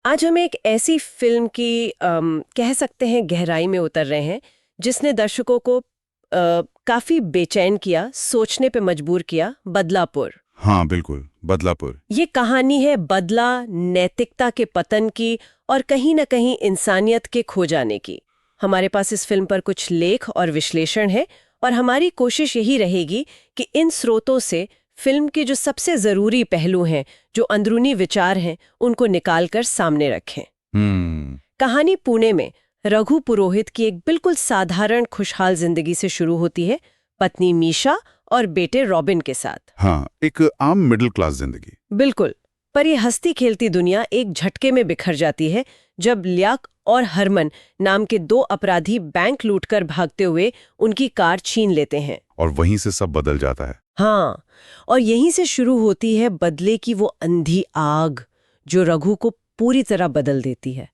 आज हम एक ऐसी फिल्म की कह सकते हैं गहराई में उतर रहे हैं जिसने दर्शकों को काफी बेचैन किया, सोचने पे मजबूर किया। बदलापुर। हाँ बिल्कुल, बदलापुर। ये कहानी है बदला, नैतिकता के पतन की और कहीं न कहीं इंसानियत के खो जाने की। हमारे पास इस फिल्म पर कुछ लेख और विश्लेषण है और हमारी कोशिश यही रहेगी कि इन स्रोतों से फिल्म के जो सबसे जरूरी पहलू हैं, जो अंदरूनी विचार हैं, उनको निकालकर सामने रखें। कहानी पुणे में रघु पुरोहित की एक बिल्कुल साधारण खुशहाल जिंदगी से शुरू होती है, पत्नी मीशा और बेटे रॉबिन के साथ। हाँ, एक आम मिडिल क्लास जिंदगी। बिल्कुल। पर ये हंसती खेलती दुनिया एक झटके में बिखर जाती है जब लियाक और हरमन नाम के दो अपराधी बैंक लूटकर भागते हुए उनकी कार छीन लेते हैं। और वहीं से सब बदल जाता है। हाँ, और यहीं से शुरू होती है बदले की वो अंधी आग जो रघु को पूरी तरह बदल देती है।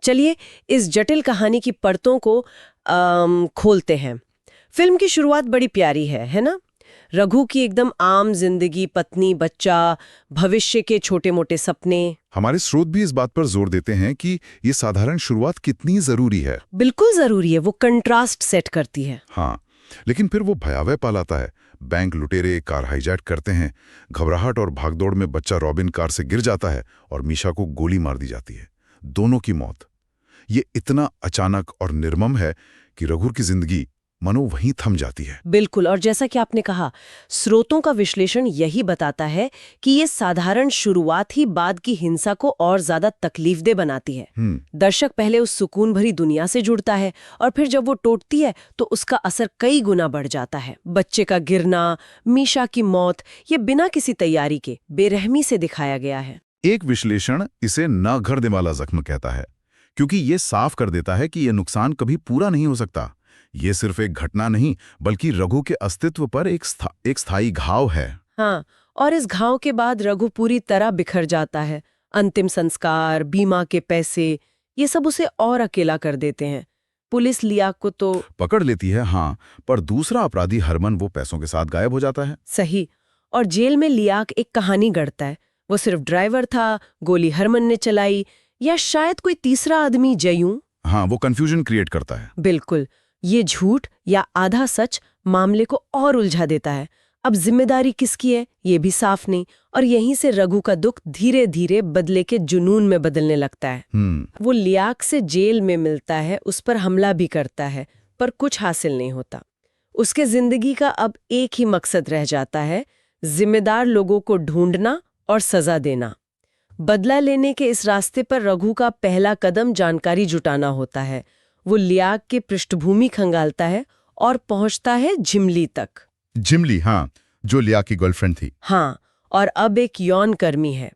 चलिए इस जटिल कहानी की परतों को खोलते हैं। फिल्म की शुरुआत बड़ी प्यारी है ना? रघु की एकदम आम जिंदगी, पत्नी, बच्चा, भविष्य के छोटे मोटे सपने। हमारे स्रोत भी इस बात पर जोर देते हैं कि ये साधारण शुरुआत कितनी जरूरी है। बिल्कुल जरूरी है, वो कंट्रास्ट सेट करती है। हाँ, लेकिन फिर वो भयावह पल आता है। बैंक लुटेरे कार हाईजैक करते हैं। घबराहट और भागदौड़ में बच्चा रॉबिन कार से गिर जाता है और मीशा को गोली मार दी जाती है। दोनों की मौत। ये इतना अचानक और निर्मम है कि रघु की जिंदगी मनो वहीं थम जाती है। बिल्कुल, और जैसा कि आपने कहा, स्रोतों का विश्लेषण यही बताता है कि ये साधारण शुरुआत ही बाद की हिंसा को और ज्यादा तकलीफदेह बनाती है। दर्शक पहले उस सुकून भरी दुनिया से जुड़ता है और फिर जब वो टूटती है तो उसका असर कई गुना बढ़ जाता है। बच्चे का गिरना, मीशा की मौत, ये बिना किसी तैयारी के बेरहमी से दिखाया गया है। एक विश्लेषण इसे न घर दे वाला जख्म कहता है, क्योंकि ये साफ कर देता है कि यह नुकसान कभी पूरा नहीं हो सकता। ये सिर्फ एक घटना नहीं, बल्कि रघु के अस्तित्व पर एक स्थायी घाव है। हाँ, और इस घाव के बाद रघु पूरी तरह बिखर जाता है। अंतिम संस्कार, बीमा के पैसे, ये सब उसे और अकेला कर देते हैं। पुलिस लियाक को तो पकड़ लेती है, हाँ, पर दूसरा अपराधी हरमन वो पैसों के साथ गायब हो जाता है। सही। और जेल में लियाक एक कहानी गढ़ता है। वो सिर्फ ड्राइवर था, गोली हरमन ने चलाई, या शायद कोई तीसरा आदमी जयूं। हाँ, वो कंफ्यूजन क्रिएट करता है। बिल्कुल। ये झूठ या आधा सच मामले को और उलझा देता है। अब जिम्मेदारी किसकी है ये भी साफ नहीं, और यहीं से रघु का दुख धीरे धीरे बदले के जुनून में बदलने लगता है। वो लियाक से जेल में मिलता है, उस पर हमला भी करता है, पर कुछ हासिल नहीं होता। उसके जिंदगी का अब एक ही मकसद रह जाता है, जिम्मेदार लोगों को ढूंढना और सजा देना। बदला लेने के इस रास्ते पर रघु का पहला कदम जानकारी जुटाना होता है। वो लियाक की पृष्ठभूमि खंगालता है और पहुंचता है झिमली तक। झिमली, हाँ, जो लियाक की गर्लफ्रेंड थी। हाँ, और अब एक यौन कर्मी है।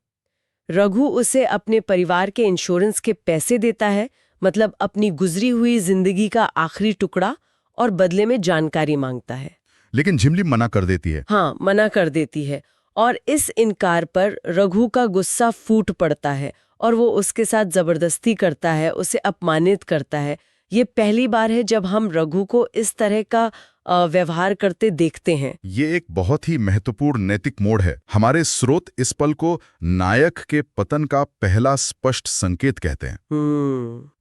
रघु उसे अपने परिवार के इंश्योरेंस के पैसे देता है, मतलब अपनी गुजरी हुई जिंदगी का आखिरी टुकड़ा, और बदले में जानकारी मांगता है। लेकिन झिमली मना कर देती है। हाँ, मना कर देती है, और इस इनकार पर रघु का गुस्सा फूट पड़ता है और वो उसके साथ जबरदस्ती करता है, उसे अपमानित करता है। ये पहली बार है जब हम रघु को इस तरह का व्यवहार करते देखते हैं। ये एक बहुत ही महत्वपूर्ण नैतिक मोड़ है। हमारे स्रोत इस पल को नायक के पतन का पहला स्पष्ट संकेत कहते हैं।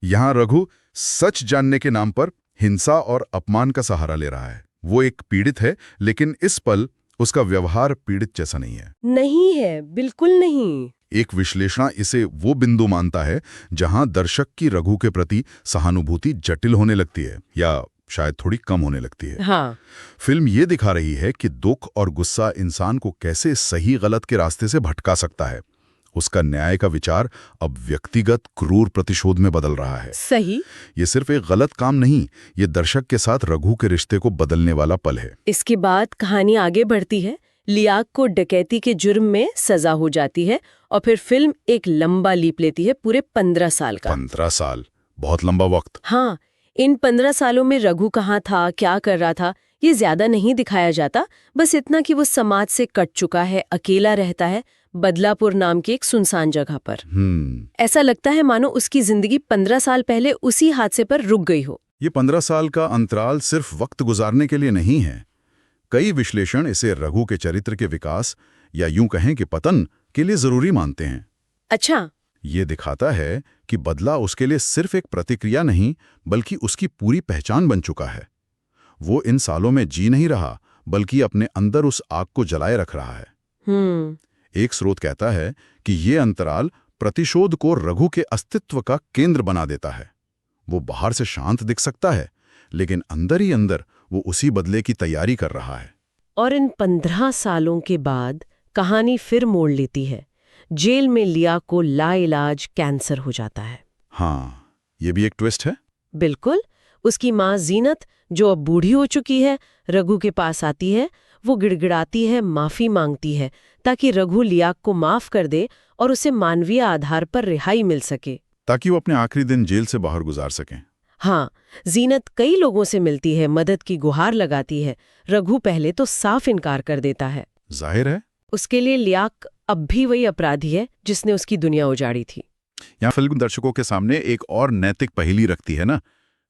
यहाँ रघु सच जानने के नाम पर हिंसा और अपमान का सहारा ले रहा है। वो एक पीड़ित है, लेकिन इस पल उसका व्यवहार पीड़ित जैसा नहीं है। नहीं है, बिल्कुल नहीं। एक विश्लेषण इसे वो बिंदु मानता है जहां दर्शक की रघु के प्रति सहानुभूति जटिल होने लगती है, या शायद थोड़ी कम होने लगती है। हाँ। फिल्म ये दिखा रही है कि दुख और गुस्सा इंसान को कैसे सही गलत के रास्ते से भटका सकता है। उसका न्याय का विचार अब व्यक्तिगत क्रूर प्रतिशोध में बदल रहा है। सही। ये सिर्फ एक गलत काम नहीं, ये दर्शक के साथ रघु के रिश्ते को बदलने वाला पल है। इसके बाद कहानी आगे बढ़ती है। लियाक को डकैती के जुर्म में सजा हो जाती है और फिर फिल्म एक लंबा लीप लेती है, पूरे 15 साल का। 15 साल, बहुत लंबा वक्त। हाँ, इन 15 सालों में रघु कहाँ था, क्या कर रहा था, ये ज्यादा नहीं दिखाया जाता। बस इतना कि वो समाज से कट चुका है, अकेला रहता है, बदलापुर नाम की एक सुनसान जगह पर। ऐसा लगता है मानो उसकी जिंदगी 15 साल पहले उसी हादसे पर रुक गई हो। ये 15 साल का अंतराल सिर्फ वक्त गुजारने के लिए नहीं है। कई विश्लेषण इसे रघु के चरित्र के विकास, या यूं कहें कि पतन, के लिए जरूरी मानते हैं। अच्छा। ये दिखाता है कि बदला उसके लिए सिर्फ एक प्रतिक्रिया नहीं बल्कि उसकी पूरी पहचान बन चुका है। वो इन सालों में जी नहीं रहा बल्कि अपने अंदर उस आग को जलाए रख रहा है। एक स्रोत कहता है कि ये अंतराल प्रतिशोध को रघु के अस्तित्व का केंद्र बना देता है। वो बाहर से शांत दिख सकता है लेकिन अंदर ही अंदर वो उसी बदले की तैयारी कर रहा है। और इन 15 सालों के बाद कहानी फिर मोड़ लेती है। जेल में लिया को लाइलाज कैंसर हो जाता है। हाँ, ये भी एक ट्विस्ट है। बिल्कुल। उसकी माँ जीनत, जो अब बूढ़ी हो चुकी है, रघु के पास आती है। वो गिड़गिड़ाती है, माफी मांगती है ताकि रघु लियाक को माफ कर दे और उसे मानवीय आधार पर रिहाई मिल सके, ताकि वो अपने आखिरी दिन जेल से बाहर गुजार सकें। हाँ, जीनत कई लोगों से मिलती है, मदद की गुहार लगाती है। रघु पहले तो साफ इनकार कर देता है। जाहिर है उसके लिए लियाक अब भी वही अपराधी है जिसने उसकी दुनिया उजाड़ी थी। यहाँ फिल्म दर्शकों के सामने एक और नैतिक पहेली रखती है ना।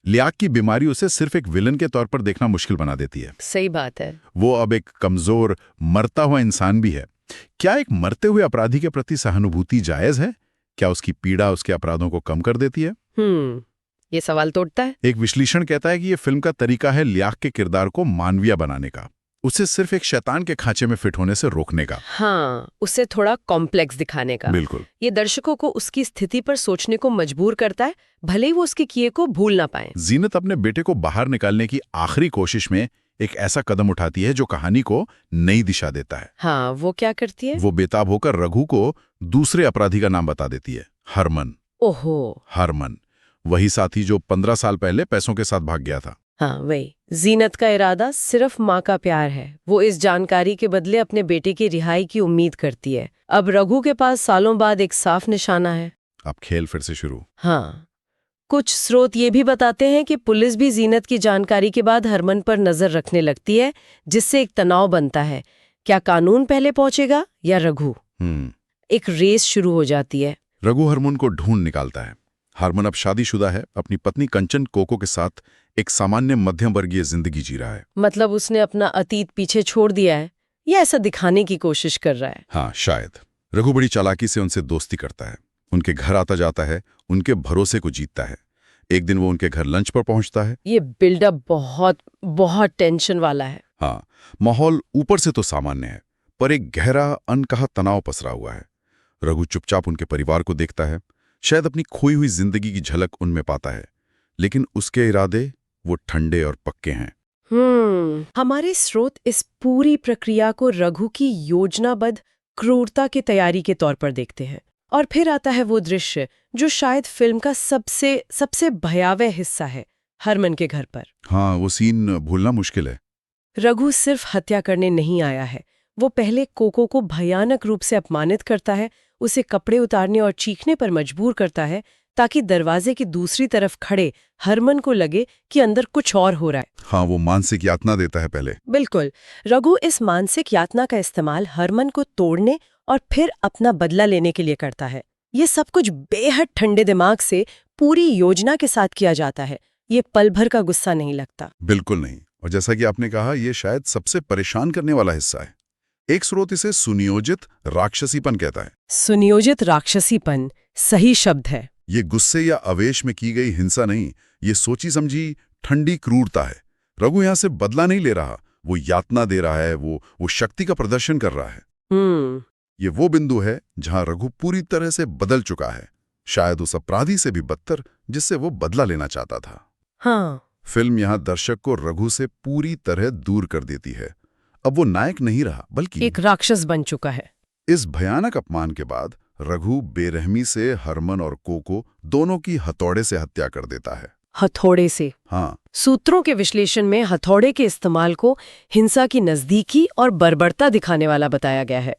लियाक की बीमारी उसे सिर्फ एक विलन के तौर पर देखना मुश्किल बना देती है। सही बात है। वो अब एक कमजोर, मरता हुआ इंसान भी है। क्या एक मरते हुए अपराधी के प्रति सहानुभूति जायज है? क्या उसकी पीड़ा उसके अपराधों को कम कर देती है? ये सवाल तो उठता है। एक विश्लेषण कहता है कि ये फिल्म का तरीका है लियाक के किरदार को मानवीय बनाने का, उसे सिर्फ एक शैतान के खांचे में फिट होने से रोकने का। हाँ, उसे थोड़ा कॉम्प्लेक्स दिखाने का। बिल्कुल। ये दर्शकों को उसकी स्थिति पर सोचने को मजबूर करता है, भले ही वो उसके किए को भूल ना पाए। जीनत अपने बेटे को बाहर निकालने की आखिरी कोशिश में एक ऐसा कदम उठाती है जो कहानी को नई दिशा देता है। हाँ, वो क्या करती है? वो बेताब होकर रघु को दूसरे अपराधी का नाम बता देती है, हरमन। ओहो। हरमन, वही साथी जो 15 साल पहले पैसों के साथ भाग गया था। हाँ, वही। जीनत का इरादा सिर्फ माँ का प्यार है। वो इस जानकारी के बदले अपने बेटे की रिहाई की उम्मीद करती है। अब रघु के पास सालों बाद एक साफ निशाना है। अब खेल फिर से शुरू। हाँ, कुछ स्रोत ये भी बताते हैं कि पुलिस भी जीनत की जानकारी के बाद हरमन पर नजर रखने लगती है, जिससे एक तनाव बनता है। क्या कानून पहले पहुंचेगा या रघु? एक रेस शुरू हो जाती है। रघु हरमन को ढूंढ निकालता है। हरमन अब शादीशुदा है, अपनी पत्नी कंचन कोको के साथ एक सामान्य मध्यम वर्गीय जिंदगी जी रहा है। मतलब उसने अपना अतीत पीछे छोड़ दिया है, या ऐसा दिखाने की कोशिश कर रहा है? हाँ, शायद। रघु बड़ी चालाकी से उनसे दोस्ती करता है, उनके घर आता जाता है, उनके भरोसे को जीतता है। एक दिन वो उनके घर लंच पर पहुंचता है। ये बिल्डअप बहुत बहुत टेंशन वाला है। हाँ, माहौल ऊपर से तो सामान्य है, पर एक गहरा अनकहा तनाव पसरा हुआ है। रघु चुपचाप उनके परिवार को देखता है, शायद अपनी खोई हुई जिंदगी की झलक उनमें पाता है, लेकिन उसके इरादे वो ठंडे और पक्के हैं। हमारे स्रोत इस पूरी प्रक्रिया को रघु की योजनाबद्ध क्रूरता की तैयारी के तौर पर देखते हैं। और फिर आता है वो दृश्य जो शायद फिल्म का सबसे भयावह हिस्सा है, हरमन के घर पर। हाँ, वो सीन भूलना मुश्किल है। रघु सिर्फ हत्या करने नहीं आया है, वो पहले कोको को भयानक रूप से अपमानित करता है, उसे कपड़े उतारने और चीखने पर मजबूर करता है, ताकि दरवाजे की दूसरी तरफ खड़े हरमन को लगे कि अंदर कुछ और हो रहा है। हाँ, वो मानसिक यातना देता है पहले। बिल्कुल। रघु इस मानसिक यातना का इस्तेमाल हरमन को तोड़ने और फिर अपना बदला लेने के लिए करता है। ये सब कुछ बेहद ठंडे दिमाग से पूरी योजना के साथ किया जाता है। ये पल भर का गुस्सा नहीं लगता। बिल्कुल नहीं। और जैसा कि आपने कहा, ये शायद सबसे परेशान करने वाला हिस्सा है। एक स्रोत इसे सुनियोजित राक्षसीपन कहता है। सुनियोजित राक्षसीपन सही शब्द है। ये गुस्से या आवेश में की गई हिंसा नहीं, ये सोची समझी ठंडी क्रूरता है। रघु यहाँ से बदला नहीं ले रहा, वो यातना दे रहा है, वो शक्ति का प्रदर्शन कर रहा है। ये वो बिंदु है जहां रघु पूरी तरह से बदल चुका है, शायद उस अपराधी से भी बदतर जिससे वो बदला लेना चाहता था। हाँ। फिल्म यहाँ दर्शक को रघु से पूरी तरह दूर कर देती है। अब वो नायक नहीं रहा, बल्कि एक राक्षस बन चुका है। इस भयानक अपमान के बाद रघु बेरहमी से हरमन और कोको दोनों की हथौड़े से हत्या कर देता है। हथौड़े से? हाँ। सूत्रों के विश्लेषण में हथौड़े के इस्तेमाल को हिंसा की नजदीकी और बर्बरता दिखाने वाला बताया गया है।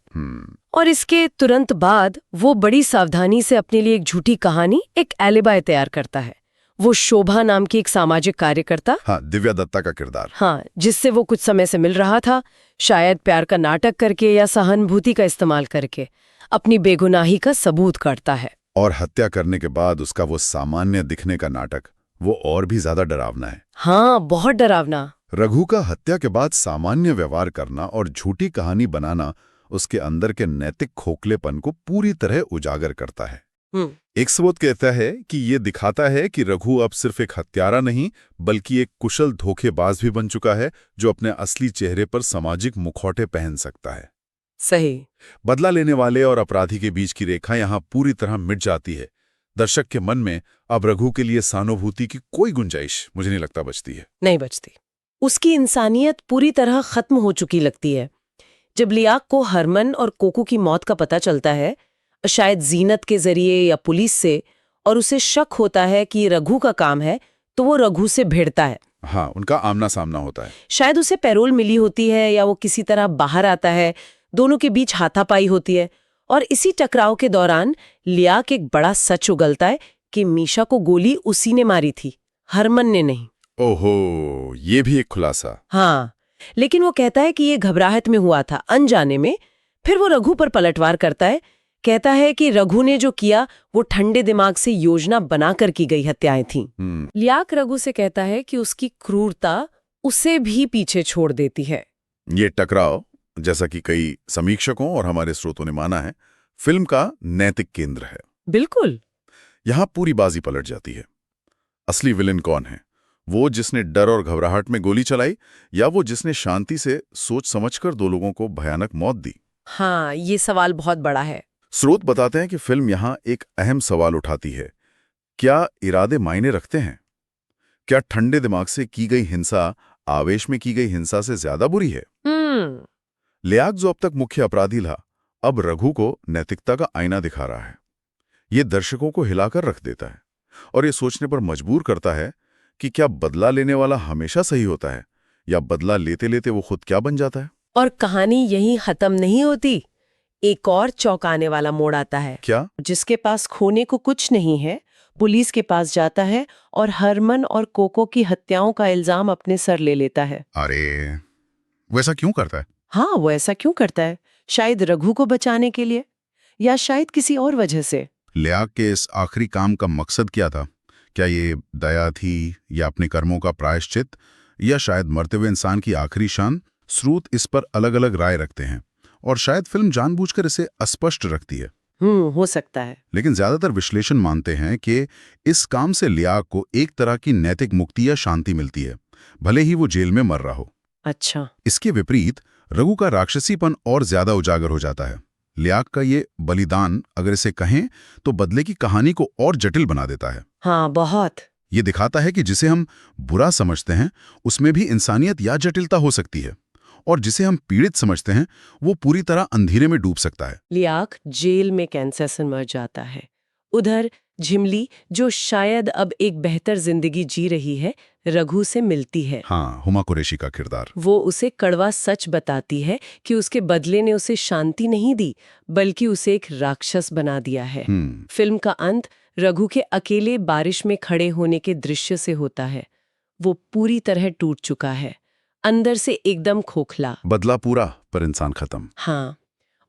और इसके तुरंत बाद वो बड़ी सावधानी से अपने लिए एक झूठी कहानी, एक एलिबाय तैयार करता है। वो शोभा नाम की एक सामाजिक कार्यकर्ता, हाँ, दिव्या दत्ता का किरदार, हाँ, जिससे वो कुछ समय से मिल रहा था, शायद प्यार का नाटक करके या सहानुभूति का इस्तेमाल करके अपनी बेगुनाही का सबूत करता है। और हत्या करने के बाद उसका वो सामान्य दिखने का नाटक, वो और भी ज्यादा डरावना है। हाँ, बहुत डरावना। रघु का हत्या के बाद सामान्य व्यवहार करना और झूठी कहानी बनाना उसके अंदर के नैतिक खोखलेपन को पूरी तरह उजागर करता है। एक स्रोत कहता है कि ये दिखाता है कि रघु अब सिर्फ एक हत्यारा नहीं बल्कि एक कुशल धोखेबाज भी बन चुका है जो अपने असली चेहरे पर सामाजिक मुखौटे पहन सकता है। सही। बदला लेने वाले और अपराधी के बीच की रेखा यहां पूरी तरह मिट जाती है। दर्शक के मन में अब रघु के लिए सहानुभूति की कोई गुंजाइश मुझे नहीं लगता बचती है। नहीं बचती। उसकी इंसानियत पूरी तरह खत्म हो चुकी लगती है। जब लियाक को हरमन और कोको की मौत का पता चलता है, शायद जीनत के जरिए या पुलिस से, और उसे शक होता है कि ये रघु का काम है, तो वो रघु से भिड़ता है। हाँ, उनका आमना सामना होता है। शायद उसे पैरोल मिली होती है या वो किसी तरह बाहर आता है। दोनों के बीच हाथापाई होती है और इसी टकराव के दौरान लियाक एक बड़ा सच उगलता है कि मीशा को गोली उसी ने मारी थी, हरमन ने नहीं। ओहो, ये भी एक खुलासा। हाँ, लेकिन वो कहता है कि ये घबराहट में हुआ था, अनजाने में। फिर वो रघु पर पलटवार करता है, कहता है कि रघु ने जो किया वो ठंडे दिमाग से योजना बनाकर की गई हत्याएं थीं। लियाक रघु से कहता है कि उसकी क्रूरता उसे भी पीछे छोड़ देती है। ये टकराव, जैसा कि कई समीक्षकों और हमारे स्रोतों ने माना है, फिल्म का नैतिक केंद्र है। बिल्कुल। यहां पूरी बाजी पलट जाती है। असली विलेन कौन है? वो जिसने डर और घबराहट में गोली चलाई या वो जिसने शांति से सोच समझकर दो लोगों को भयानक मौत दी? हाँ, ये सवाल बहुत बड़ा है। स्रोत बताते हैं कि फिल्म यहां एक अहम सवाल उठाती है। क्या इरादे मायने रखते हैं? क्या ठंडे दिमाग से की गई हिंसा आवेश में की गई हिंसा से ज्यादा बुरी है? लियाक, जो अब तक मुख्य अपराधी था, अब रघु को नैतिकता का आईना दिखा रहा है। ये दर्शकों को हिलाकर रख देता है और ये सोचने पर मजबूर करता है कि क्या बदला लेने वाला हमेशा सही होता है या बदला लेते लेते वो खुद क्या बन जाता है। और कहानी यहीं खत्म नहीं होती। एक और चौंकाने वाला मोड़ आता है। क्या? जिसके पास खोने को कुछ नहीं है, पुलिस के पास जाता है और हरमन और कोको की हत्याओं का इल्जाम अपने सर ले लेता है। अरे, वो ऐसा क्यों करता है? हाँ, वो ऐसा क्यों करता है? शायद रघु को बचाने के लिए, या शायद किसी और वजह से। लियाक के इस आखिरी काम का मकसद क्या था? क्या ये दया थी या अपने कर्मों का प्रायश्चित, या शायद मरते हुए इंसान की आखिरी शान? स्रोत इस पर अलग अलग राय रखते हैं और शायद फिल्म जानबूझकर इसे अस्पष्ट रखती है। हो सकता है। लेकिन ज्यादातर विश्लेषण मानते हैं कि इस काम से लियाक को एक तरह की नैतिक मुक्ति या शांति मिलती है, भले ही वो जेल में मर रहा हो। अच्छा। इसके विपरीत रघु का राक्षसीपन और ज्यादा उजागर हो जाता है। लियाक का ये बलिदान, अगर इसे कहें तो, बदले की कहानी को और जटिल बना देता है। हाँ, बहुत। ये दिखाता है कि जिसे हम बुरा समझते हैं उसमें भी इंसानियत या जटिलता हो सकती है, और जिसे हम पीड़ित समझते हैं वो पूरी तरह अंधेरे में डूब सकता है। लियाक जेल में कैंसर से मर जाता है। उधर झिमली, जो शायद अब एक बेहतर जिंदगी जी रही है, रघु से मिलती है। हाँ, हुमा कुरैशी का किरदार। वो उसे कड़वा सच बताती है कि उसके बदले ने उसे शांति नहीं दी, बल्कि उसे एक राक्षस बना दिया है। फिल्म का अंत रघु के अकेले बारिश में खड़े होने के दृश्य से होता है। वो पूरी तरह टूट चुका है, अंदर से एकदम खोखला। बदला पूरा, पर इंसान खत्म। हाँ,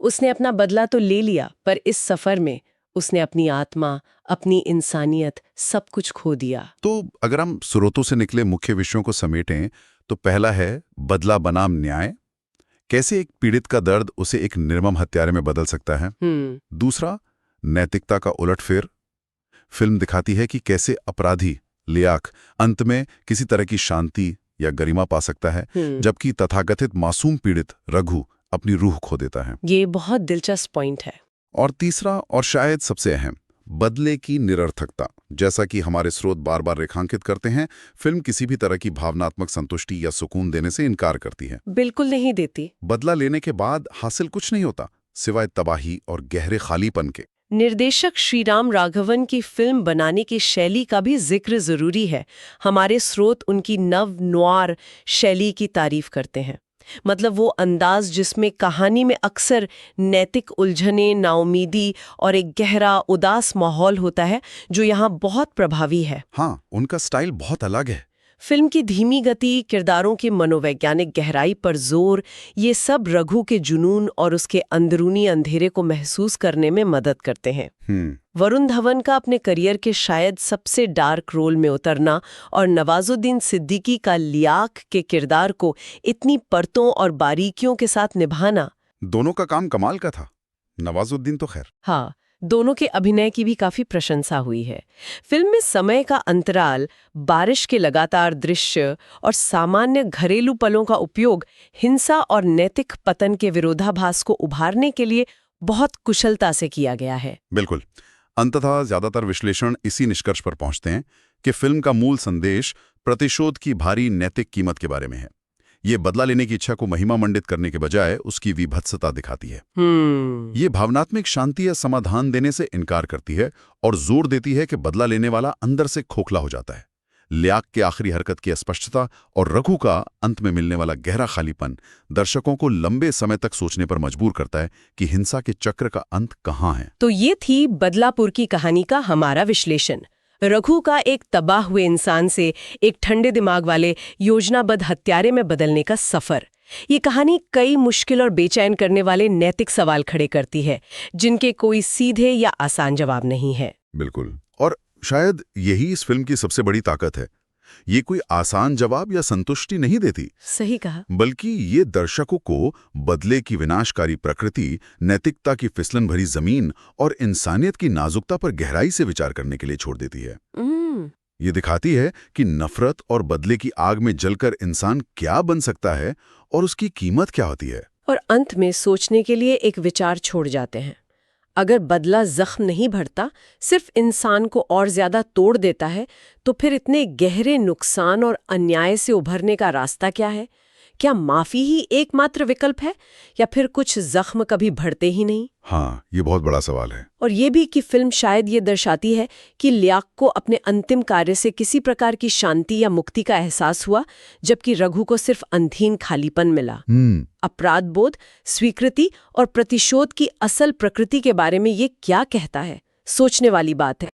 उसने अपना बदला तो ले लिया, पर इस सफर में उसने अपनी आत्मा, अपनी इंसानियत, सब कुछ खो दिया। तो अगर हम स्रोतों से निकले मुख्य विषयों को समेटें तो पहला है बदला बनाम न्याय। कैसे एक पीड़ित का दर्द उसे एक निर्मम हत्यारे में बदल सकता है। दूसरा, नैतिकता का उलटफेर। फिल्म दिखाती है कि कैसे अपराधी लियाक अंत में किसी तरह की शांति या गरिमा पा सकता है, जबकि तथाकथित मासूम पीड़ित रघु अपनी रूह खो देता है। ये बहुत दिलचस्प पॉइंट है। और तीसरा, और शायद सबसे अहम, बदले की निरर्थकता। जैसा कि हमारे स्रोत बार बार रेखांकित करते हैं, फिल्म किसी भी तरह की भावनात्मक संतुष्टि या सुकून देने से इनकार करती है। बिल्कुल नहीं देती। बदला लेने के बाद हासिल कुछ नहीं होता, सिवाय तबाही और गहरे खालीपन के। निर्देशक श्रीराम राघवन की फिल्म बनाने की शैली का भी जिक्र जरूरी है। हमारे स्रोत उनकी नव नोआर शैली की तारीफ करते हैं। मतलब वो अंदाज जिसमें कहानी में अक्सर नैतिक उलझने, नाउमीदी और एक गहरा उदास माहौल होता है, जो यहाँ बहुत प्रभावी है। हाँ, उनका स्टाइल बहुत अलग है। फिल्म की धीमी गति, किरदारों की मनोवैज्ञानिक गहराई पर जोर, ये सब रघु के जुनून और उसके अंदरूनी अंधेरे को महसूस करने में मदद करते हैं। वरुण धवन का अपने करियर के शायद सबसे डार्क रोल में उतरना और नवाजुद्दीन सिद्दीकी का लियाक के किरदार को इतनी परतों और बारीकियों के साथ निभाना, दोनों का काम कमाल का था। नवाजुद्दीन तो खैर। हाँ, दोनों के अभिनय की भी काफी प्रशंसा हुई है। फिल्म में समय का अंतराल, बारिश के लगातार दृश्य और सामान्य घरेलू पलों का उपयोग हिंसा और नैतिक पतन के विरोधाभास को उभारने के लिए बहुत कुशलता से किया गया है। बिल्कुल। अंततः ज्यादातर विश्लेषण इसी निष्कर्ष पर पहुंचते हैं कि फिल्म का मूल संदेश प्रतिशोध की भारी नैतिक कीमत के बारे में है। ये बदला लेने की इच्छा को महिमा मंडित करने के बजाय उसकी विभत्सता दिखाती है। ये भावनात्मक शांति या समाधान देने से इनकार करती है और जोर देती है कि बदला लेने वाला अंदर से खोखला हो जाता है। लियाक के आखिरी हरकत की अस्पष्टता और रघु का अंत में मिलने वाला गहरा खालीपन दर्शकों को लंबे समय तक सोचने पर मजबूर करता है कि हिंसा के चक्र का अंत कहाँ है। तो ये थी बदलापुर की कहानी का हमारा विश्लेषण। रघु का एक तबाह हुए इंसान से एक ठंडे दिमाग वाले योजनाबद्ध हत्यारे में बदलने का सफर। ये कहानी कई मुश्किल और बेचैन करने वाले नैतिक सवाल खड़े करती है, जिनके कोई सीधे या आसान जवाब नहीं है। बिल्कुल, और शायद यही इस फिल्म की सबसे बड़ी ताकत है। ये कोई आसान जवाब या संतुष्टि नहीं देती। सही कहा। बल्कि ये दर्शकों को बदले की विनाशकारी प्रकृति, नैतिकता की फिसलन भरी जमीन और इंसानियत की नाजुकता पर गहराई से विचार करने के लिए छोड़ देती है। ये दिखाती है कि नफरत और बदले की आग में जलकर इंसान क्या बन सकता है और उसकी कीमत क्या होती है। और अंत में सोचने के लिए एक विचार छोड़ जाते हैं। अगर बदला जख्म नहीं भरता, सिर्फ इंसान को और ज्यादा तोड़ देता है, तो फिर इतने गहरे नुकसान और अन्याय से उभरने का रास्ता क्या है? क्या माफी ही एकमात्र विकल्प है, या फिर कुछ जख्म कभी भरते ही नहीं? हाँ, ये बहुत बड़ा सवाल है। और ये भी कि फिल्म शायद ये दर्शाती है कि लियाक को अपने अंतिम कार्य से किसी प्रकार की शांति या मुक्ति का एहसास हुआ, जबकि रघु को सिर्फ अंधीन खालीपन मिला। अपराध बोध, स्वीकृति और प्रतिशोध की असल प्रकृति के बारे में ये क्या कहता है? सोचने वाली बात है।